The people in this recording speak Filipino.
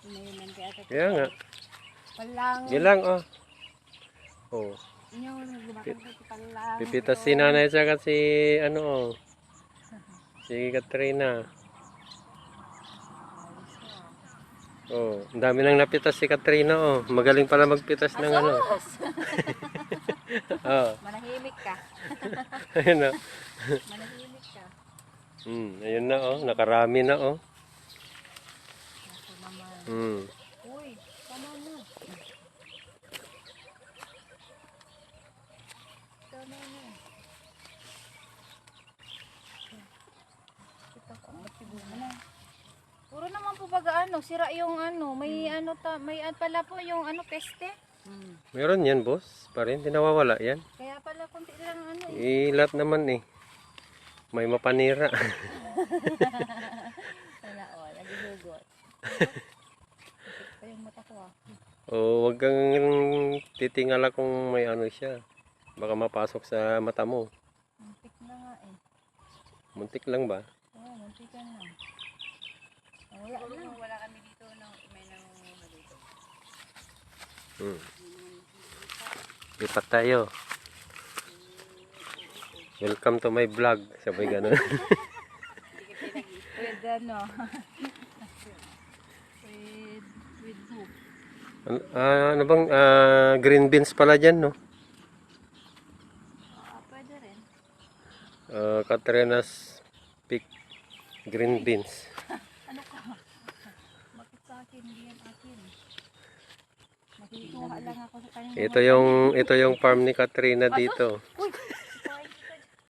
Mayroon kaya ito. Kaya nga. Palang. Yun lang, oh. Oh. Yung gumakan ko palang. Pipitas si nanay tsaka si, ano, oh. Si Katrina. Oh, ang dami nang napitas si Katrina, oh. Magaling pala magpitas ng ano. Oh. Manahimik ka. Ayun, oh. Manahimik ka. Ayun na, oh. Nakarami na, oh. Ako naman. Uy, tama na. Tama na. Ito ko, matibo na. Puro naman po baga ano, sira yung ano, may ano may pala po yung ano peste. Meron yan, boss. Pa rin, tinawawala yan. Kaya pala konti lang ano Ilat naman, eh. May mapanira. Wala o, nagihugot. Ito yung mata ko ah. Oh, wag kang titingala kung may ano siya. Baka mapasok sa mata mo. Muntik na nga eh. Muntik lang ba? Oo, muntikan lang. Wala na. Wala kami dito nang may nangunguha dito. Lipat tayo. Welcome to my vlog. Sabay ganun. With ano? with who? Ano bang green beans pala dyan, no? Pwede rin. Katrina's pick green beans. Ano ka? Bakit sa akin? Hindi yan akin. Nakikuha lang ako sa kanina. Ito yung farm ni Katrina dito. Uy!